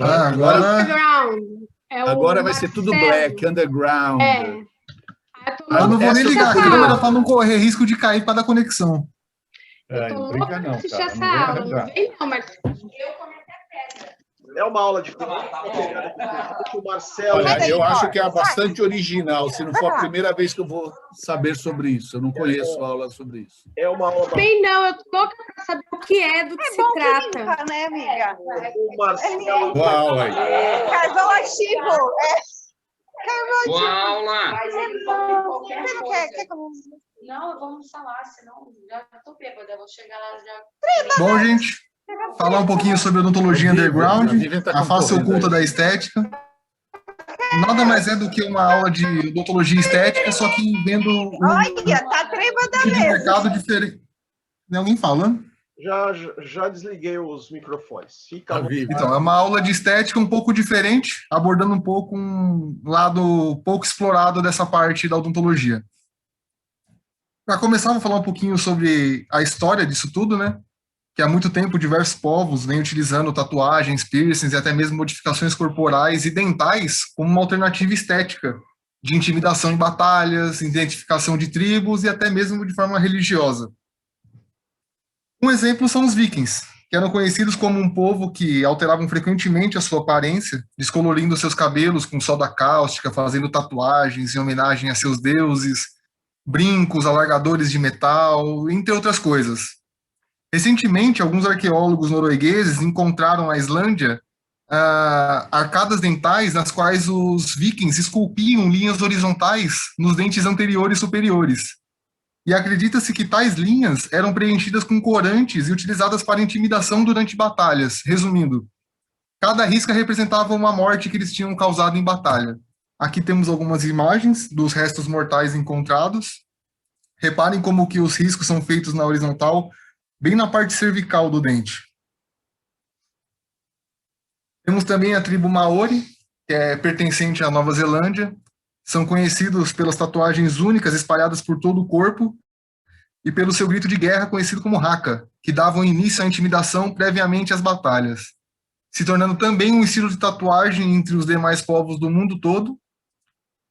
Agora, Underground. agora vai ser tudo black, underground. Eu não vou nem ligar a câmera para não correr risco de cair para dar conexão. Não brinca não, cara. Não vem arranjar. Não, mas... É uma aula de o Marcelo. Olha, eu acho que é bastante original. Se não for a primeira vez que eu vou saber sobre isso. Eu não conheço aula sobre isso. É uma aula. Bem, não, eu tô louca para saber o que é, do que se trata. Brinca, né, amiga? O Marcelo. Boa aula aí. Casal ativo. Boa aula! Você não quer que eu... Não, vamos falar, senão já tô bêbada, eu vou chegar lá já. Bom, gente, falar um pouquinho sobre odontologia underground, a face oculta da estética. Nada mais é do que uma aula de odontologia estética, só que vendo Olha, tá tremenda de mesmo. mercado diferente. Tem alguém falando? Já desliguei os microfones. Fica Então, é uma aula de estética um pouco diferente, abordando um pouco um lado pouco explorado dessa parte da odontologia. Para começar, vou falar um pouquinho sobre a história disso tudo, né? Que há muito tempo diversos povos vêm utilizando tatuagens, piercings e até mesmo modificações corporais e dentais como uma alternativa estética de intimidação em batalhas, identificação de tribos e até mesmo de forma religiosa. Um exemplo são os vikings, que eram conhecidos como um povo que alteravam frequentemente a sua aparência, descolorindo seus cabelos com soda cáustica, fazendo tatuagens em homenagem a seus deuses, brincos, alargadores de metal, entre outras coisas. Recentemente, alguns arqueólogos noruegueses encontraram na Islândia arcadas dentais nas quais os vikings esculpiam linhas horizontais nos dentes anteriores e superiores. E acredita-se que tais linhas eram preenchidas com corantes e utilizadas para intimidação durante batalhas. Resumindo, cada risca representava uma morte que eles tinham causado em batalha. Aqui temos algumas imagens dos restos mortais encontrados. Reparem como que os riscos são feitos na horizontal, bem na parte cervical do dente. Temos também a tribo Maori, que é pertencente à Nova Zelândia. São conhecidos pelas tatuagens únicas espalhadas por todo o corpo e pelo seu grito de guerra conhecido como haka, que davam início à intimidação previamente às batalhas, se tornando também um estilo de tatuagem entre os demais povos do mundo todo.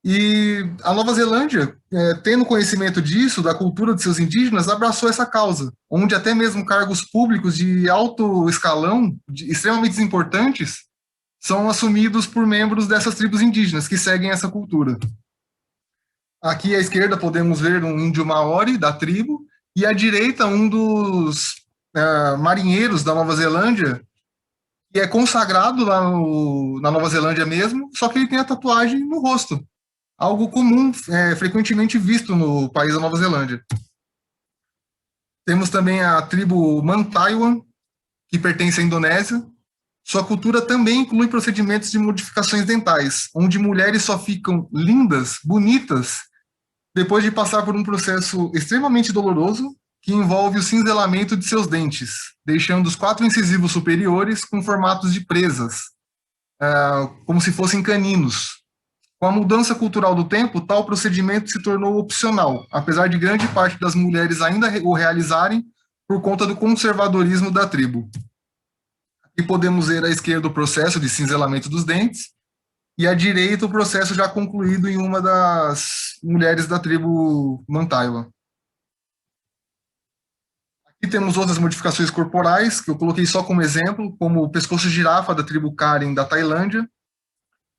E a Nova Zelândia, tendo conhecimento disso, da cultura de seus indígenas, abraçou essa causa, onde até mesmo cargos públicos de alto escalão, extremamente importantes, são assumidos por membros dessas tribos indígenas que seguem essa cultura. Aqui à esquerda podemos ver um índio maori da tribo, e à direita um dos marinheiros da Nova Zelândia, que é consagrado lá na Nova Zelândia mesmo, só que ele tem a tatuagem no rosto. Algo comum, frequentemente visto no país da Nova Zelândia. Temos também a tribo Mantaiwan, que pertence à Indonésia. Sua cultura também inclui procedimentos de modificações dentais, onde mulheres só ficam lindas, bonitas, depois de passar por um processo extremamente doloroso, que envolve o cinzelamento de seus dentes, deixando os 4 incisivos superiores com formatos de presas, como se fossem caninos. Com a mudança cultural do tempo, tal procedimento se tornou opcional, apesar de grande parte das mulheres ainda o realizarem por conta do conservadorismo da tribo. Aqui podemos ver à esquerda o processo de cinzelamento dos dentes e à direita o processo já concluído em uma das mulheres da tribo Mantaiwan. Aqui temos outras modificações corporais, que eu coloquei só como exemplo, como o pescoço girafa da tribo Karen da Tailândia,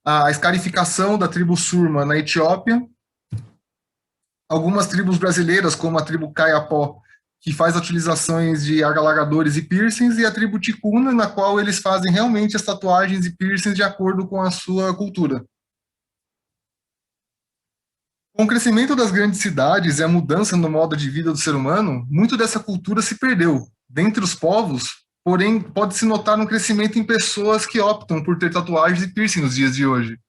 a escarificação da tribo Surma na Etiópia, algumas tribos brasileiras, como a tribo Kayapó, que faz utilizações de alargadores e piercings, e a tribo Ticuna, na qual eles fazem realmente as tatuagens e piercings de acordo com a sua cultura. Com o crescimento das grandes cidades e a mudança no modo de vida do ser humano, muito dessa cultura se perdeu. Dentre os povos, porém, pode-se notar um crescimento em pessoas que optam por ter tatuagens e piercing nos dias de hoje,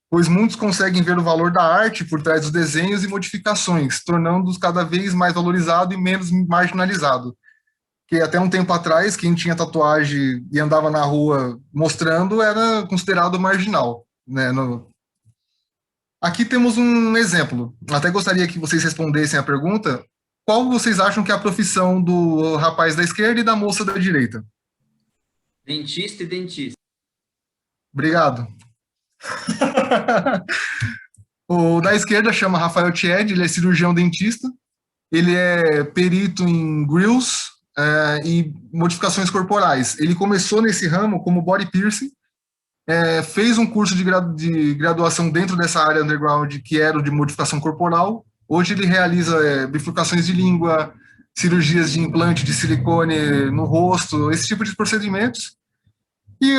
pois muitos conseguem ver o valor da arte por trás dos desenhos e modificações, tornando-os cada vez mais valorizado e menos marginalizado. Que até um tempo atrás, quem tinha tatuagem e andava na rua mostrando era considerado marginal, né? Aqui temos um exemplo. Até gostaria que vocês respondessem a pergunta: qual vocês acham que é a profissão do rapaz da esquerda e da moça da direita? Dentista e dentista. Obrigado. O da esquerda chama Rafael Tied, ele é cirurgião dentista. Ele é perito em grills e modificações corporais. Ele começou nesse ramo como body piercing, fez um curso de graduação dentro dessa área underground, que era o de modificação corporal. Hoje ele realiza bifurcações de língua, cirurgias de implante de silicone no rosto, esse tipo de procedimentos. E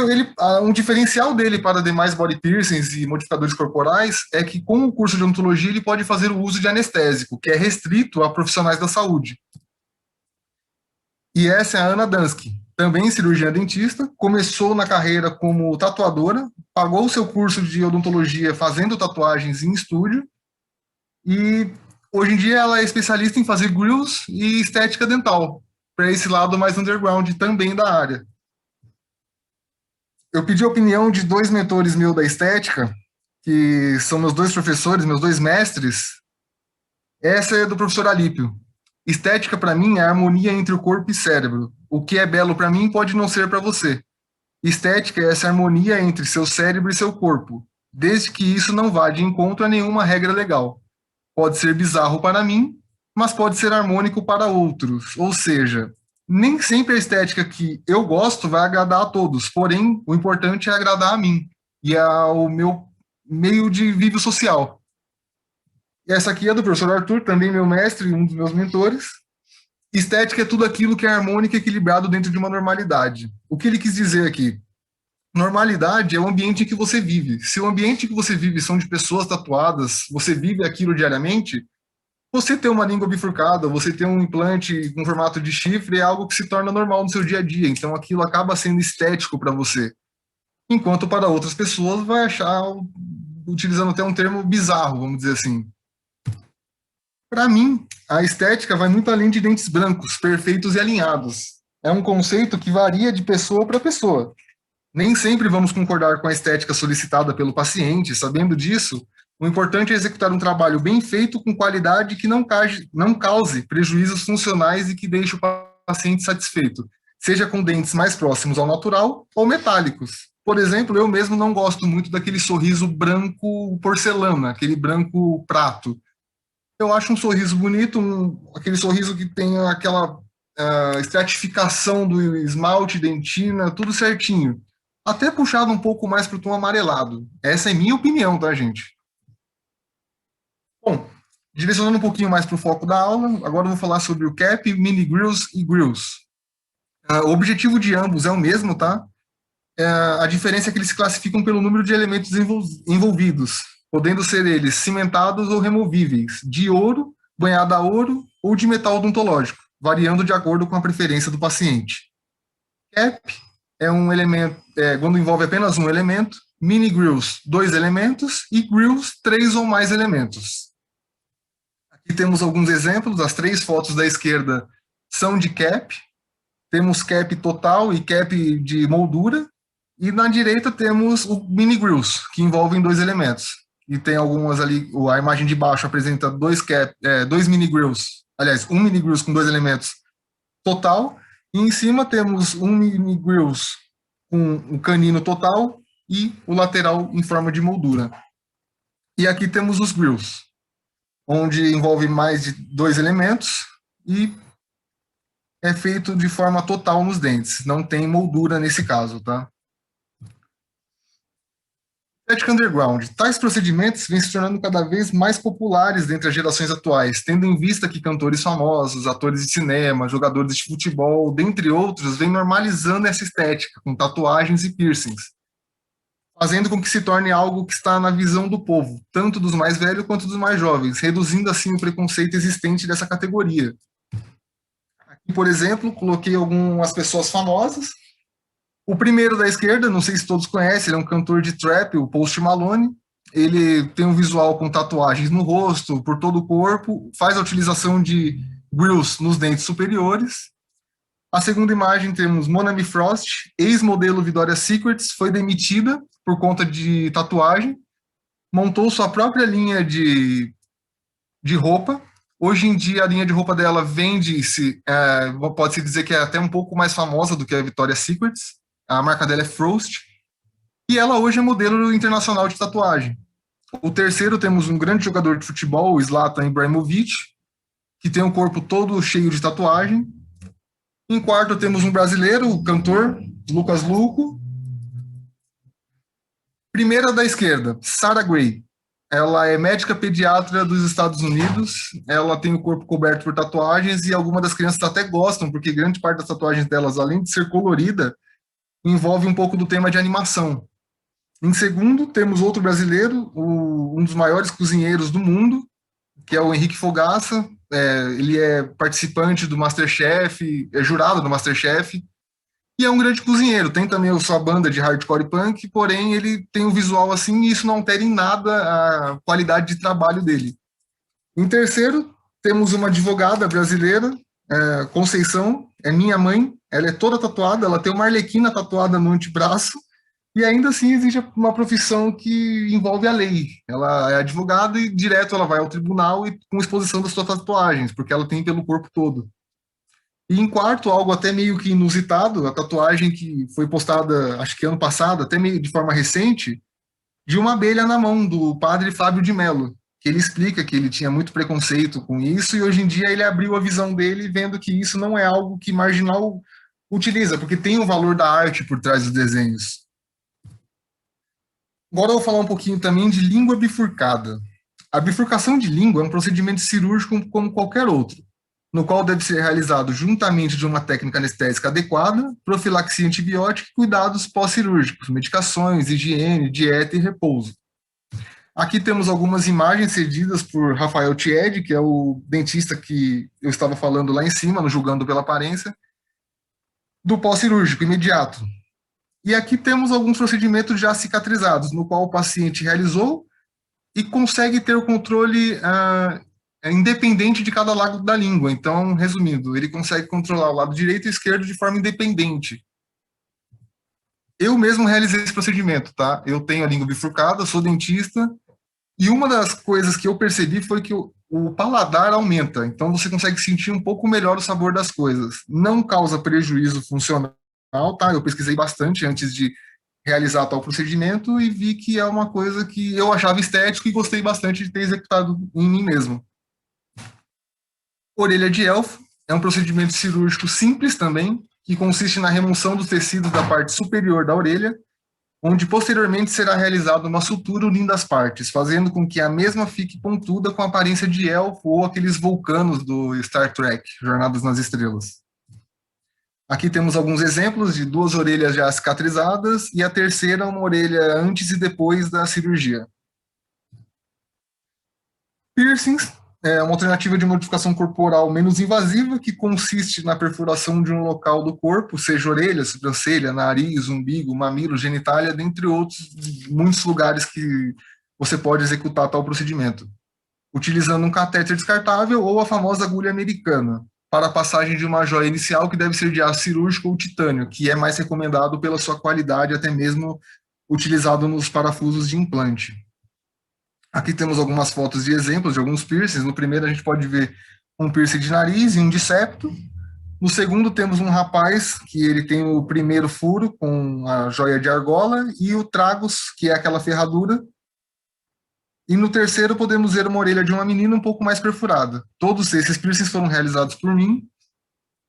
um diferencial dele para demais body piercings e modificadores corporais é que, com o curso de odontologia, ele pode fazer o uso de anestésico, que é restrito a profissionais da saúde. E essa é a Ana Dansky, também cirurgiã dentista, começou na carreira como tatuadora, pagou o seu curso de odontologia fazendo tatuagens em estúdio, e hoje em dia ela é especialista em fazer grills e estética dental, para esse lado mais underground também da área. Eu pedi a opinião de 2 mentores meus da estética, que são meus 2 professores, meus 2 mestres. Essa é do professor Alípio. Estética, para mim, é a harmonia entre o corpo e cérebro. O que é belo para mim pode não ser para você. Estética é essa harmonia entre seu cérebro e seu corpo, desde que isso não vá de encontro a nenhuma regra legal. Pode ser bizarro para mim, mas pode ser harmônico para outros. Ou seja, nem sempre a estética que eu gosto vai agradar a todos, porém, o importante é agradar a mim e ao meu meio de vívio social. E essa aqui é do professor Arthur, também meu mestre e um dos meus mentores. Estética é tudo aquilo que é harmônico e equilibrado dentro de uma normalidade. O que ele quis dizer aqui? Normalidade é o ambiente em que você vive. Se o ambiente em que você vive são de pessoas tatuadas, você vive aquilo diariamente, você ter uma língua bifurcada, você ter um implante com formato de chifre é algo que se torna normal no seu dia a dia, então aquilo acaba sendo estético para você. Enquanto para outras pessoas vai achar, utilizando até um termo bizarro, vamos dizer assim. Para mim, a estética vai muito além de dentes brancos, perfeitos e alinhados. É um conceito que varia de pessoa para pessoa. Nem sempre vamos concordar com a estética solicitada pelo paciente, sabendo disso, o importante é executar um trabalho bem feito, com qualidade, que não cause prejuízos funcionais e que deixe o paciente satisfeito, seja com dentes mais próximos ao natural ou metálicos. Por exemplo, eu mesmo não gosto muito daquele sorriso branco porcelana, aquele branco prato. Eu acho um sorriso bonito, aquele sorriso que tem aquela estratificação do esmalte, dentina, tudo certinho. Até puxado um pouco mais para o tom amarelado. Essa é minha opinião, tá, gente? Bom, direcionando um pouquinho mais para o foco da aula, agora eu vou falar sobre o CAP, mini grills e grills. O objetivo de ambos é o mesmo, tá? A diferença é que eles se classificam pelo número de elementos envolvidos, podendo ser eles cimentados ou removíveis, de ouro, banhado a ouro ou de metal odontológico, variando de acordo com a preferência do paciente. CAP é um elemento, quando envolve apenas um elemento, mini grills, 2 elementos, e grills, 3 ou mais elementos. Aqui temos alguns exemplos, as 3 fotos da esquerda são de CAP, temos CAP total e CAP de moldura, e na direita temos o mini grills, que envolvem 2 elementos. E tem algumas ali, a imagem de baixo apresenta 2 mini grills, aliás, um mini grills com 2 elementos total, e em cima temos um mini grills com um canino total e o lateral em forma de moldura. E aqui temos os grills, onde envolve mais de 2 elementos e é feito de forma total nos dentes, não tem moldura nesse caso, tá? Estética underground. Tais procedimentos vêm se tornando cada vez mais populares entre as gerações atuais, tendo em vista que cantores famosos, atores de cinema, jogadores de futebol, dentre outros, vêm normalizando essa estética, com tatuagens e piercings, fazendo com que se torne algo que está na visão do povo, tanto dos mais velhos quanto dos mais jovens, reduzindo assim o preconceito existente dessa categoria. Aqui, por exemplo, coloquei algumas pessoas famosas. O primeiro da esquerda, não sei se todos conhecem, ele é um cantor de trap, o Post Malone. Ele tem um visual com tatuagens no rosto, por todo o corpo, faz a utilização de grills nos dentes superiores. A segunda imagem temos Monami Frost, ex-modelo Victoria's Secret, foi demitida por conta de tatuagem, montou sua própria linha de roupa. Hoje em dia, a linha de roupa dela vende-se, pode-se dizer que é até um pouco mais famosa do que a Victoria's Secret. A marca dela é Frost. E ela hoje é modelo internacional de tatuagem. O terceiro, temos um grande jogador de futebol, o Zlatan Ibrahimovic, que tem o corpo todo cheio de tatuagem. Em quarto, temos um brasileiro, o cantor Lucas Luco. Primeira da esquerda, Sarah Gray. Ela é médica pediatra dos Estados Unidos. Ela tem o corpo coberto por tatuagens e algumas das crianças até gostam, porque grande parte das tatuagens delas, além de ser colorida, envolve um pouco do tema de animação. Em segundo, temos outro brasileiro, um dos maiores cozinheiros do mundo, que é o Henrique Fogaça. Ele é participante do MasterChef, é jurado do MasterChef, e é um grande cozinheiro. Tem também a sua banda de hardcore punk, porém ele tem um visual assim, e isso não altera em nada a qualidade de trabalho dele. Em terceiro, temos uma advogada brasileira, Conceição, é minha mãe. Ela é toda tatuada, ela tem uma arlequina tatuada no antebraço, e ainda assim existe uma profissão que envolve a lei. Ela é advogada e direto ela vai ao tribunal e com exposição das suas tatuagens, porque ela tem pelo corpo todo. E em quarto, algo até meio que inusitado, a tatuagem que foi postada, acho que ano passado, até meio de forma recente, de uma abelha na mão do padre Fábio de Mello, que ele explica que ele tinha muito preconceito com isso e hoje em dia ele abriu a visão dele vendo que isso não é algo que marginal utiliza, porque tem o valor da arte por trás dos desenhos. Agora eu vou falar um pouquinho também de língua bifurcada. A bifurcação de língua é um procedimento cirúrgico como qualquer outro, no qual deve ser realizado juntamente de uma técnica anestésica adequada, profilaxia antibiótica e cuidados pós-cirúrgicos, medicações, higiene, dieta e repouso. Aqui temos algumas imagens cedidas por Rafael Tied, que é o dentista que eu estava falando lá em cima, no Julgando pela Aparência, do pós-cirúrgico imediato. E aqui temos alguns procedimentos já cicatrizados, no qual o paciente realizou e consegue ter o controle independente de cada lado da língua. Então, resumindo, ele consegue controlar o lado direito e esquerdo de forma independente. Eu mesmo realizei esse procedimento, tá? Eu tenho a língua bifurcada, sou dentista, e uma das coisas que eu percebi foi que o paladar aumenta, então você consegue sentir um pouco melhor o sabor das coisas. Não causa prejuízo funcional, tá? Eu pesquisei bastante antes de realizar tal procedimento e vi que é uma coisa que eu achava estético e gostei bastante de ter executado em mim mesmo. Orelha de elfo é um procedimento cirúrgico simples também, que consiste na remoção dos tecidos da parte superior da orelha, onde posteriormente será realizada uma sutura unindo as partes, fazendo com que a mesma fique pontuda com a aparência de elfo ou aqueles vulcanos do Star Trek, Jornadas nas Estrelas. Aqui temos alguns exemplos de 2 orelhas já cicatrizadas e a terceira uma orelha antes e depois da cirurgia. Piercings é uma alternativa de modificação corporal menos invasiva que consiste na perfuração de um local do corpo, seja orelha, sobrancelha, nariz, umbigo, mamilo, genitália, dentre outros muitos lugares que você pode executar tal procedimento, utilizando um catéter descartável ou a famosa agulha americana, para a passagem de uma joia inicial que deve ser de aço cirúrgico ou titânio, que é mais recomendado pela sua qualidade, até mesmo utilizado nos parafusos de implante. Aqui temos algumas fotos de exemplos de alguns piercings. No primeiro a gente pode ver um piercing de nariz e um de septo. No segundo temos um rapaz que ele tem o primeiro furo com a joia de argola e o tragus, que é aquela ferradura. E no terceiro podemos ver uma orelha de uma menina um pouco mais perfurada. Todos esses piercings foram realizados por mim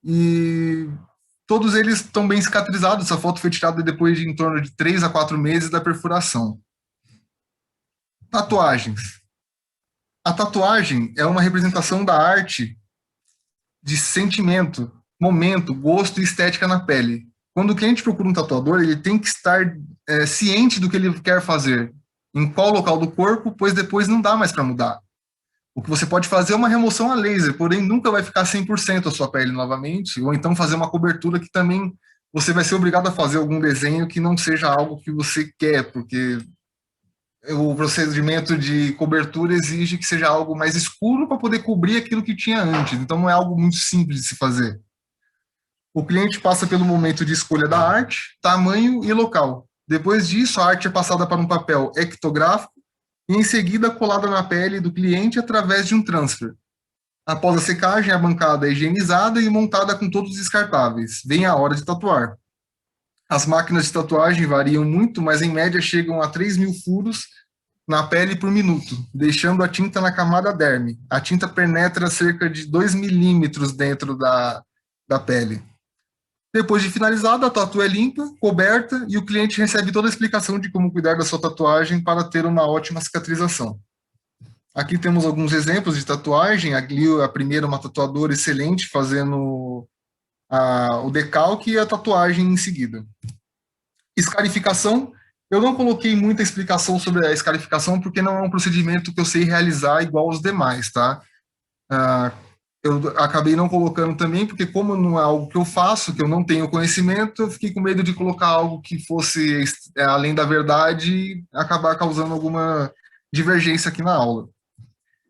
e todos eles estão bem cicatrizados. Essa foto foi tirada depois de em torno de 3 a 4 meses da perfuração. Tatuagens. A tatuagem é uma representação da arte de sentimento, momento, gosto e estética na pele. Quando o cliente procura um tatuador, ele tem que estar ciente do que ele quer fazer, em qual local do corpo, pois depois não dá mais para mudar. O que você pode fazer é uma remoção a laser, porém nunca vai ficar 100% a sua pele novamente, ou então fazer uma cobertura que também você vai ser obrigado a fazer algum desenho que não seja algo que você quer, porque o procedimento de cobertura exige que seja algo mais escuro para poder cobrir aquilo que tinha antes, então não é algo muito simples de se fazer. O cliente passa pelo momento de escolha da arte, tamanho e local. Depois disso, a arte é passada para um papel ectográfico e em seguida colada na pele do cliente através de um transfer. Após a secagem, a bancada é higienizada e montada com todos os descartáveis. Vem a hora de tatuar. As máquinas de tatuagem variam muito, mas em média chegam a 3.000 furos na pele por minuto, deixando a tinta na camada derme. A tinta penetra cerca de 2 milímetros dentro da pele. Depois de finalizada, a tatu é limpa, coberta, e o cliente recebe toda a explicação de como cuidar da sua tatuagem para ter uma ótima cicatrização. Aqui temos alguns exemplos de tatuagem. Ali a primeira, uma tatuadora excelente, fazendo o decalque e a tatuagem em seguida. Escarificação. Eu não coloquei muita explicação sobre a escarificação, porque não é um procedimento que eu sei realizar igual aos demais, tá? Eu acabei não colocando também, porque como não é algo que eu faço, que eu não tenho conhecimento, eu fiquei com medo de colocar algo que fosse além da verdade e acabar causando alguma divergência aqui na aula.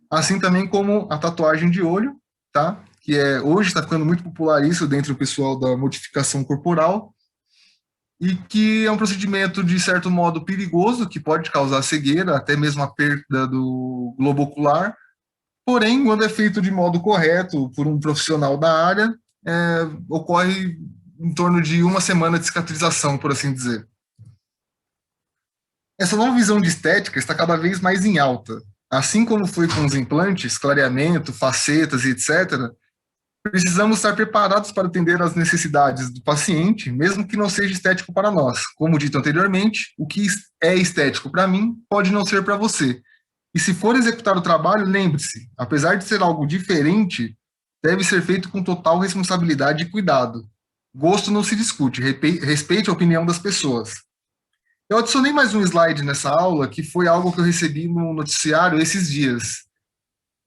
Assim também como a tatuagem de olho, tá? Que hoje está ficando muito popular isso dentro do pessoal da modificação corporal, e que é um procedimento, de certo modo, perigoso, que pode causar cegueira, até mesmo a perda do globo ocular. Porém, quando é feito de modo correto por um profissional da área, ocorre em torno de 1 semana de cicatrização, por assim dizer. Essa nova visão de estética está cada vez mais em alta. Assim como foi com os implantes, clareamento, facetas e etc., precisamos estar preparados para atender às necessidades do paciente, mesmo que não seja estético para nós. Como dito anteriormente, o que é estético para mim pode não ser para você. E se for executar o trabalho, lembre-se, apesar de ser algo diferente, deve ser feito com total responsabilidade e cuidado. Gosto não se discute, respeite a opinião das pessoas. Eu adicionei mais um slide nessa aula, que foi algo que eu recebi no noticiário esses dias,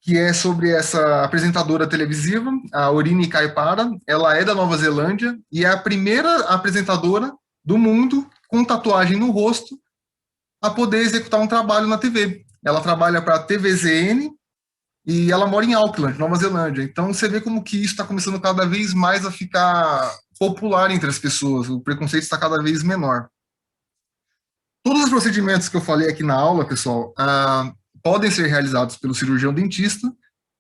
que é sobre essa apresentadora televisiva, a Orine Caipara. Ela é da Nova Zelândia e é a primeira apresentadora do mundo com tatuagem no rosto a poder executar um trabalho na TV. Ela trabalha para a TVZN e ela mora em Auckland, Nova Zelândia. Então, você vê como que isso está começando cada vez mais a ficar popular entre as pessoas. O preconceito está cada vez menor. Todos os procedimentos que eu falei aqui na aula, pessoal, podem ser realizados pelo cirurgião dentista,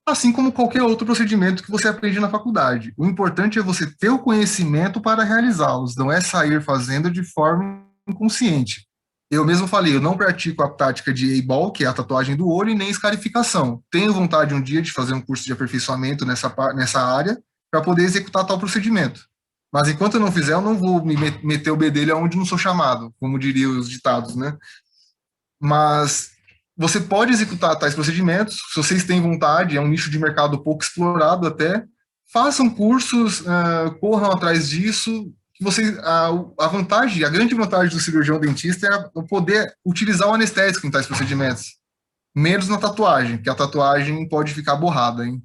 assim como qualquer outro procedimento que você aprende na faculdade. O importante é você ter o conhecimento para realizá-los, não é sair fazendo de forma inconsciente. Eu mesmo falei, eu não pratico a tática de eyeball, que é a tatuagem do olho, e nem escarificação. Tenho vontade um dia de fazer um curso de aperfeiçoamento nessa área para poder executar tal procedimento. Mas enquanto eu não fizer, eu não vou me meter o bedelho onde não sou chamado, como diriam os ditados, né? Mas você pode executar tais procedimentos, se vocês têm vontade, é um nicho de mercado pouco explorado até, façam cursos, corram atrás disso. A grande vantagem do cirurgião dentista é poder utilizar o anestésico em tais procedimentos, menos na tatuagem, que a tatuagem pode ficar borrada, hein?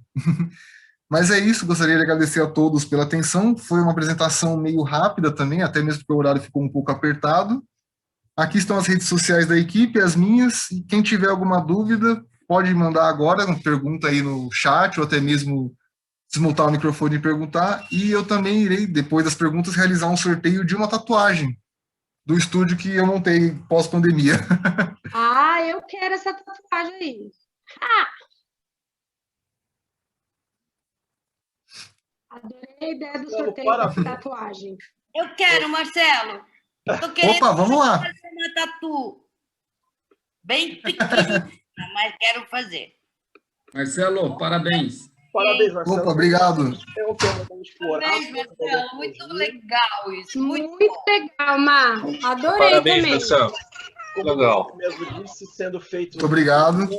Mas é isso, gostaria de agradecer a todos pela atenção. Foi uma apresentação meio rápida também, até mesmo porque o horário ficou um pouco apertado. Aqui estão as redes sociais da equipe, as minhas, e quem tiver alguma dúvida pode mandar agora uma pergunta aí no chat, ou até mesmo desmutar o microfone e perguntar, e eu também irei, depois das perguntas, realizar um sorteio de uma tatuagem do estúdio que eu montei pós-pandemia. Ah, eu quero essa tatuagem aí. Adorei a ideia do sorteio da tatuagem. Eu quero, Marcelo. Tô querendo Opa, vamos lá. fazer uma tatu bem pequena, mas quero fazer. Marcelo, parabéns. Parabéns, Marcelo. Opa, obrigado. É um tema tão explorado. Parabéns, Marcelo. Muito legal isso. Muito legal, Mar. Adorei Parabéns, também. Marcelo. Como Legal. você mesmo disse, sendo feito Muito obrigado.